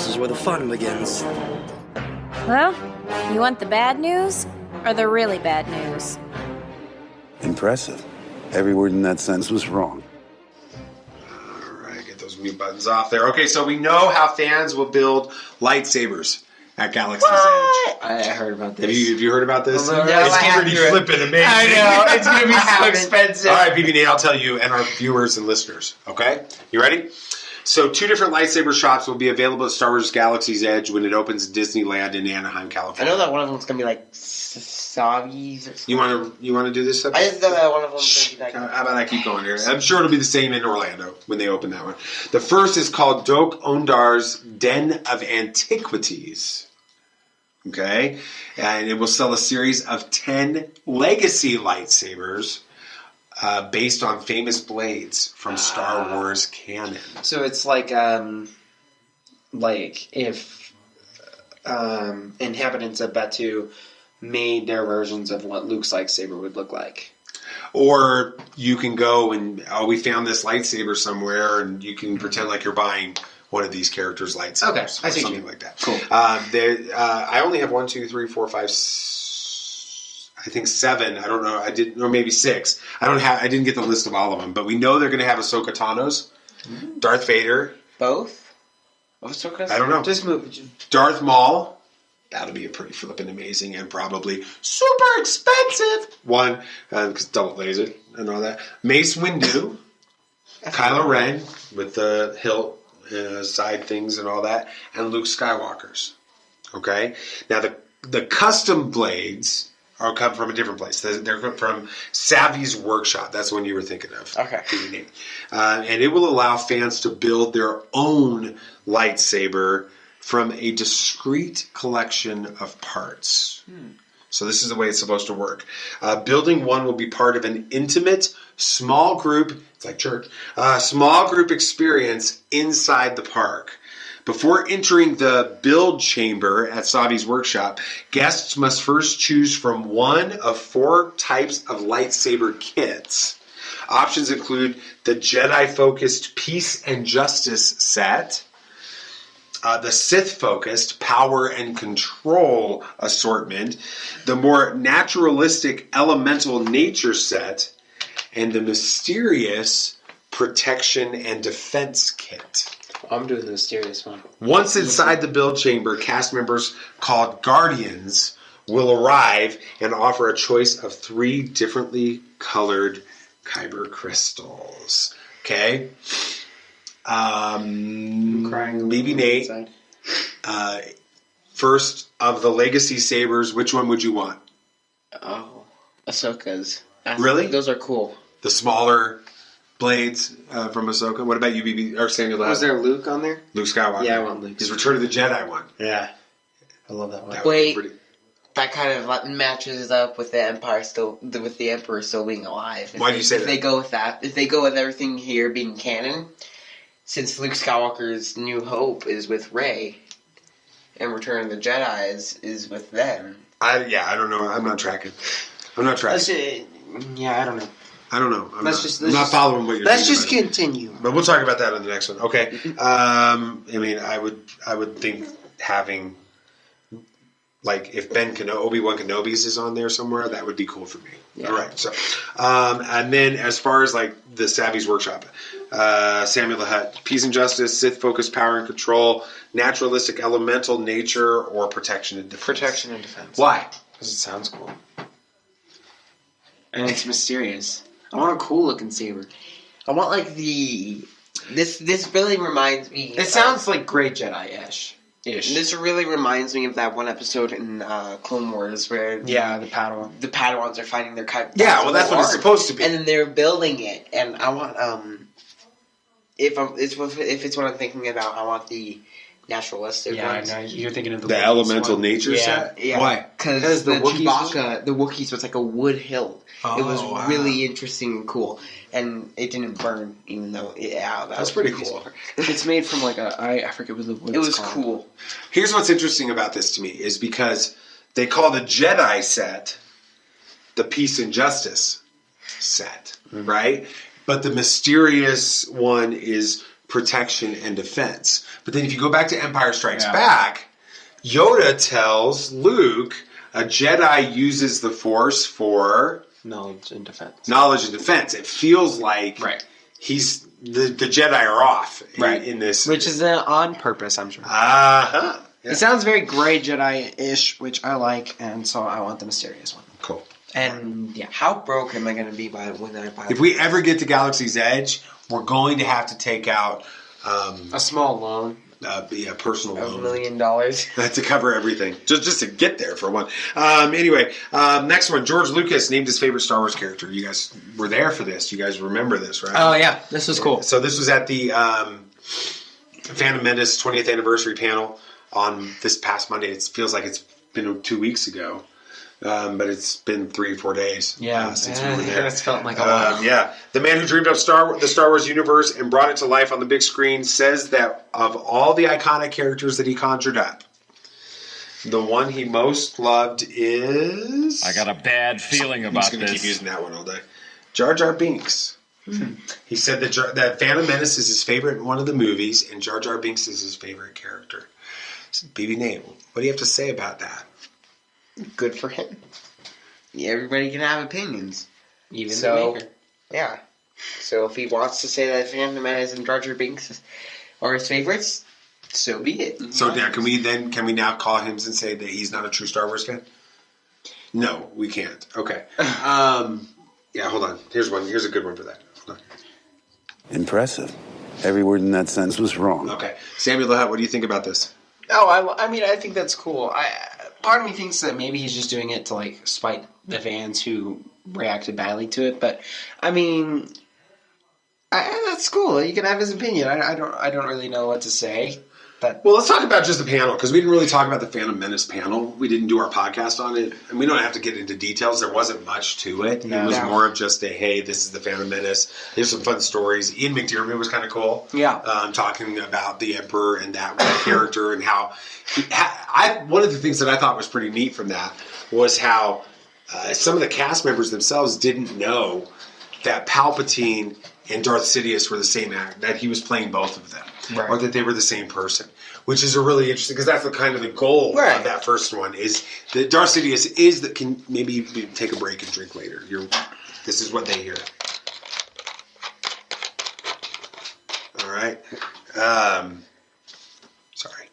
This is where the fun begins. Well, you want the bad news or the really bad news? Impressive. Every word in that sentence was wrong. All right, get those mute buttons off there. Okay, so we know how fans will build lightsabers at Galaxy's Edge. I heard about this. Have you heard about this? No, it's I pretty flippin' amazing. I know. It's going to be so expensive. All right, BB-8, I'll tell you and our viewers and listeners. Okay? You ready? So 2 different lightsaber shops will be available at Star Wars Galaxy's Edge when it opens at Disneyland in Anaheim, California. I know that one of them's going to be like Savi's or something. You want to do this? I just know that one of them's going to be like... How about I keep going here? I'm sure it'll be the same in Orlando when they open that one. The first is called Doak Ondar's Den of Antiquities. Okay? And it will sell a series of 10 legacy lightsabers based on famous blades from Star Wars canon. So it's like if inhabitants of Batu made their versions of what Luke's lightsaber would look like. Or you can go and, we found this lightsaber somewhere, and you can pretend like you're buying one of these characters' lightsabers. Okay, I see something you. like that. Cool. I only have 1, 2, 3, 4, 5, I think 7. I don't know. I didn't, or maybe 6. I didn't get the list of all of them, but we know they're going to have Ahsoka Tano's, Darth Vader. Both? Ahsoka's? I don't know. Just move. Darth Maul. That'll be a pretty flippin' amazing and probably super expensive one because double laser and all that. Mace Windu, Kylo Ren with the hilt, side things and all that, and Luke Skywalker's. Okay, now the custom blades are come from a different place. They're from Savvy's Workshop. That's the one you were thinking of. Okay. And it will allow fans to build their own lightsaber from a discrete collection of parts. So this is the way it's supposed to work. Building one will be part of an intimate, small group, it's like church, small group experience inside the park. Before entering the build chamber at Savi's Workshop, guests must first choose from one of 4 types of lightsaber kits. Options include the Jedi-focused Peace and Justice set, the Sith-focused Power and Control assortment, the more naturalistic Elemental Nature set, and the mysterious Protection and Defense kit. I'm doing the mysterious one. Once inside the build chamber, cast members called Guardians will arrive and offer a choice of 3 differently colored kyber crystals. Okay? Maybe Nate. First of the legacy sabers, which one would you want? Oh, Ahsoka's. Really? Those are cool. The smaller blades from Ahsoka. What about you, BB or Samuel? Was there Luke on there? Luke Skywalker. Yeah, I want Luke. His Return of the Jedi one. Yeah. I love that one. That would be Wait. pretty- That kind of matches up with the Emperor still being alive. Why do you say that? If they go with that, if they go with everything here being canon, since Luke Skywalker's New Hope is with Rey, and Return of the Jedi is with them. I don't know. I'm not tracking. Yeah, I don't know. I don't know. I'm Let's not following what you're Let's saying. just continue. But we'll talk about that on the next one. Okay. I mean, I would think having, like, if Obi-Wan Kenobi's is on there somewhere, that would be cool for me. Yeah. All right. So, and then as far as like the Savvy's Workshop, Samuel the Hutt, Peace and Justice, Sith-focused Power and Control, Naturalistic Elemental Nature, or Protection and Defense. Protection and Defense. Why? Because it sounds cool. And it's mysterious. I want a cool looking saber. I want like this really reminds me. It sounds like Grey Jedi-ish. This really reminds me of that one episode in Clone Wars where the Padawan. The Padawans are finding their kind. Yeah, well, that's what it's supposed to be. And then they're building it, and I want if it's what I'm thinking about, I want the naturalistic ones. I know. You're thinking of The Elemental Nature set? Yeah. Why? Because the Wookiees Chewbacca, the Wookiees was like a wood hilt. Oh, it was wow. really interesting and cool, and it didn't burn, even though That's pretty cool. It's made from like I forget what It was cool. Here's what's interesting about this to me is because they call the Jedi set the Peace and Justice set, right? But the mysterious one is protection, and defense. But then if you go back to Empire Strikes Back, Yoda tells Luke a Jedi uses the Force for Knowledge and defense. Knowledge and defense. It feels like he's the Jedi are off in this. Which is on purpose, I'm sure. Uh-huh. Yeah. It sounds very Grey Jedi-ish, which I like, and so I want the mysterious one. Cool. And How broke am I going to be when I buy If we ever get to Galaxy's Edge, we're going to have to take out a small loan. Personal $1 loan million? to cover everything, just to get there for one. Anyway, next one. George Lucas named his favorite Star Wars character. You guys were there for this. You guys remember this, right? Oh yeah, this was cool. So this was at the Phantom Menace 20th anniversary panel on this past Monday. It feels like it's been 2 weeks ago. But it's been 3 or 4 days since we were there. It's felt like a while. The man who dreamed up the Star Wars universe and brought it to life on the big screen says that of all the iconic characters that he conjured up, the one he most loved is... I got a bad feeling about I'm just going to keep using that one all day. Jar Jar Binks. He said that Phantom Menace is his favorite one of the movies, and Jar Jar Binks is his favorite character. So, BB Nate, what do you have to say about that? Good for him. Yeah, everybody can have opinions. Even the maker. Yeah. So if he wants to say that Phantom Menace and Jar Jar Binks are his favorites, so be it. So now, can we now call him and say that he's not a true Star Wars fan? No, we can't. Okay. Yeah, hold on. Here's one. Here's a good one for that. Hold on. Impressive. Every word in that sentence was wrong. Okay. Samuel Lahat, what do you think about this? Oh, I mean, I think that's cool. Part of me thinks that maybe he's just doing it to like spite the fans who reacted badly to it, but I mean, that's cool. You can have his opinion. I don't really know what to say. Well, let's talk about just the panel, because we didn't really talk about the Phantom Menace panel. We didn't do our podcast on it, and we don't have to get into details. There wasn't much to it. It was more of just a, hey, this is the Phantom Menace. Here's some fun stories. Ian McDiarmid was kind of cool. Yeah. Talking about the Emperor and that character and how... one of the things that I thought was pretty neat from that was how some of the cast members themselves didn't know that Palpatine and Darth Sidious were the same actor, that he was playing both of them, or that they were the same person, which is a really interesting, because that's the kind of the goal of that first one, is that Darth Sidious is that can maybe take a break and drink later. This is what they hear. All right. Sorry.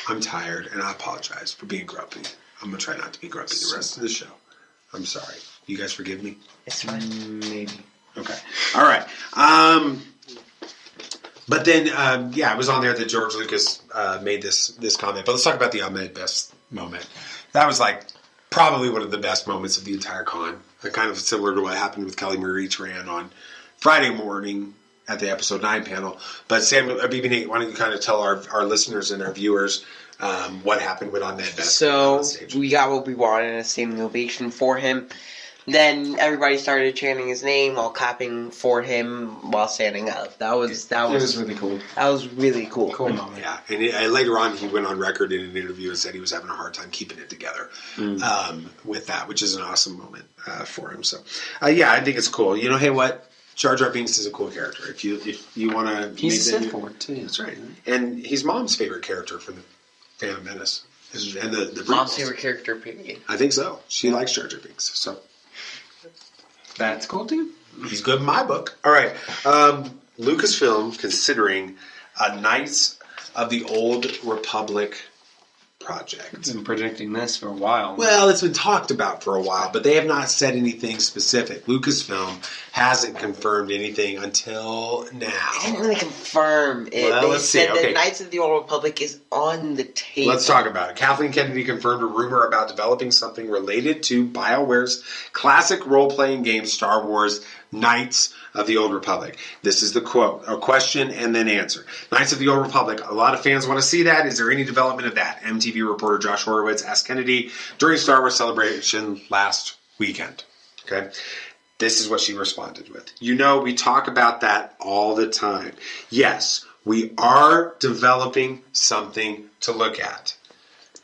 I'm tired, and I apologize for being grumpy. I'm going to try not to be grumpy the rest of the show. I'm sorry. You guys forgive me? It's fine. Maybe. Okay. All right. But then, it was on there that George Lucas made this comment. But let's talk about the Ahmed Best moment. That was like probably one of the best moments of the entire con. Kind of similar to what happened with Kelly Marie Tran on Friday morning at the episode 9 panel. But Samuel, BB Nate, why don't you kind of tell our listeners and our viewers what happened with Ahmed Best? So we got what we wanted, a standing ovation for him. Then everybody started chanting his name while clapping for him while standing up. That was really cool. That was really cool. Cool moment. Yeah, and later on he went on record in an interview and said he was having a hard time keeping it together with that, which is an awesome moment for him. So, I think it's cool. You know, hey, what? Jar Jar Binks is a cool character. If you want to, he's a Sith Lord too. That's right, and he's Mom's favorite character from the Phantom Menace, and the Mom's favorite character. Period. I think so. She likes Jar Jar Binks, so. That's cool too. He's good in my book. All right. Lucasfilm considering a Knights of the Old Republic project. I've been predicting this for a while. Well, it's been talked about for a while, but they have not said anything specific. Lucasfilm hasn't confirmed anything until now. They didn't really confirm it. Well, they said that Knights of the Old Republic is on the table. Let's talk about it. Kathleen Kennedy confirmed a rumor about developing something related to BioWare's classic role-playing game Star Wars Knights of the Old Republic. This is the quote, a question and then answer. Knights of the Old Republic. A lot of fans want to see that. Is there any development of that? MTV reporter Josh Horowitz asked Kennedy during Star Wars Celebration last weekend. Okay. This is what she responded with. You know, we talk about that all the time. Yes, we are developing something to look at.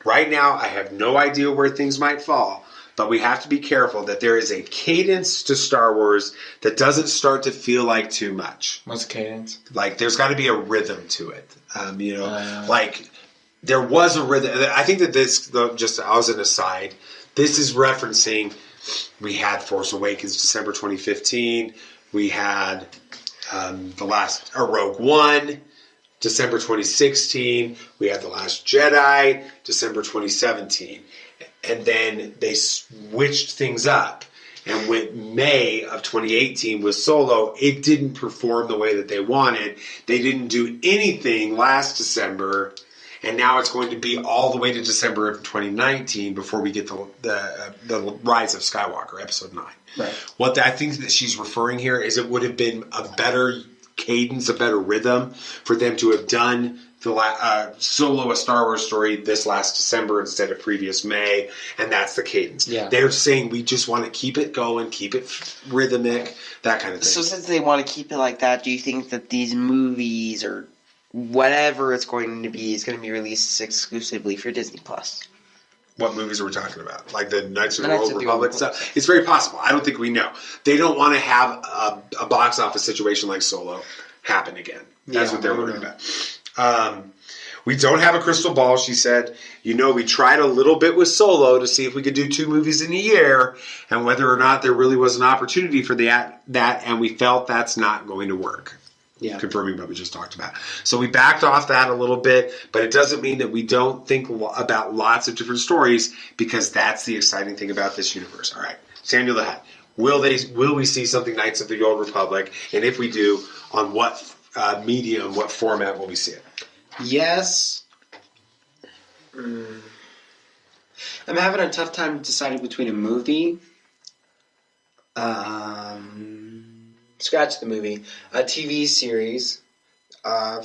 Right now, I have no idea where things might fall, but but we have to be careful that there is a cadence to Star Wars that doesn't start to feel like too much. What's the cadence? Like, there's got to be a rhythm to it. Like, there was a rhythm. I think that this, just as an aside, this is referencing, we had Force Awakens December 2015. We had Rogue One, December 2016. We had The Last Jedi, December 2017. And then they switched things up. And with May of 2018 with Solo, it didn't perform the way that they wanted. They didn't do anything last December. And now it's going to be all the way to December of 2019 before we get the Rise of Skywalker, Episode 9. Right. What I think that she's referring here is it would have been a better cadence, a better rhythm for them to have done the Solo a Star Wars story this last December instead of previous May, and that's the cadence. Yeah. They're saying we just want to keep it going, keep it rhythmic, that kind of thing. So since they want to keep it like that, do you think that these movies or whatever it's going to be is going to be released exclusively for Disney Plus? What movies are we talking about? Like the Knights of the Old Republic stuff? It's very possible. I don't think we know. They don't want to have a box office situation like Solo happen again. That's what they're worried about. We don't have a crystal ball, she said. We tried a little bit with Solo to see if we could do 2 movies in a year and whether or not there really was an opportunity for that, and we felt that's not going to work. Yeah. Confirming what we just talked about. So we backed off that a little bit, but it doesn't mean that we don't think about lots of different stories, because that's the exciting thing about this universe. All right, Samuel the Hat. Will we see something Knights of the Old Republic? And if we do, on what medium, what format will we see it? Yes. I'm having a tough time deciding between a movie. Scratch the movie. A TV series.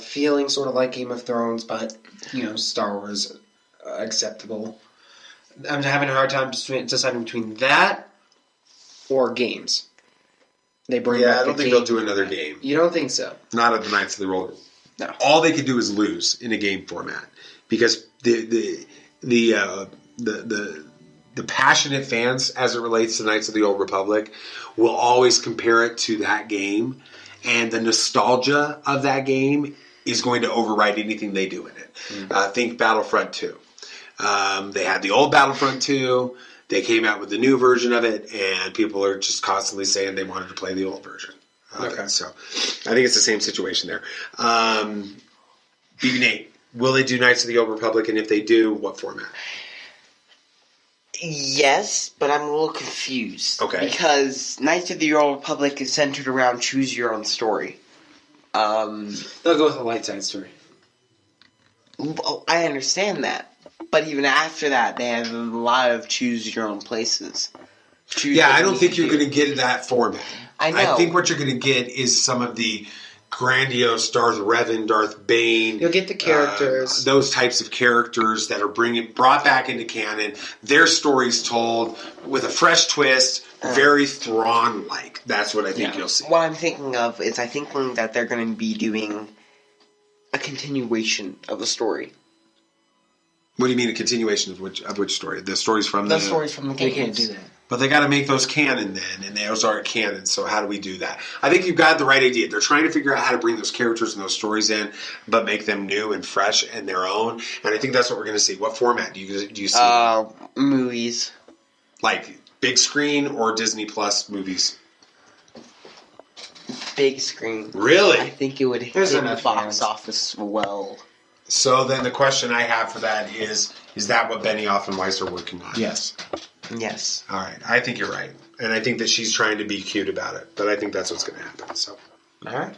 Feeling sort of like Game of Thrones, but, Star Wars acceptable. I'm having a hard time deciding between that or games. They bring I don't think they'll do another game. You don't think so? Not at the Knights of the Old. No. All they could do is lose in a game format, because the passionate fans, as it relates to Knights of the Old Republic, will always compare it to that game, and the nostalgia of that game is going to override anything they do in it. Mm-hmm. Think Battlefront 2. They had the old Battlefront 2. They came out with the new version of it, and people are just constantly saying they wanted to play the old version. Okay. So I think it's the same situation there. BB-8, will they do Knights of the Old Republic, and if they do, what format? Yes, but I'm a little confused. Okay. Because Knights of the Old Republic is centered around choose your own story. They'll go with a light side story. Well, I understand that. But even after that, they have a lot of choose your own places. I don't think you're going to get that format. I know. I think what you're going to get is some of the grandiose Darth Revan, Darth Bane. You'll get the characters. Those types of characters that are brought back into canon. Their stories told with a fresh twist, very Thrawn-like. That's what I think you'll see. What I'm thinking of is I think that they're going to be doing a continuation of the story. What do you mean a continuation of which story? The stories from the stories from the games. They can't do that. But they got to make those canon then, and those aren't canon, so how do we do that? I think you've got the right idea. They're trying to figure out how to bring those characters and those stories in, but make them new and fresh and their own, and I think that's what we're going to see. What format do you see? Movies. Like big screen or Disney Plus movies? Big screen. Really? I think it would hit the box office well. So then the question I have for that is that what Benioff and Weiss are working on? Yes. Yes. All right. I think you're right. And I think that she's trying to be cute about it. But I think that's what's going to happen. So, all right.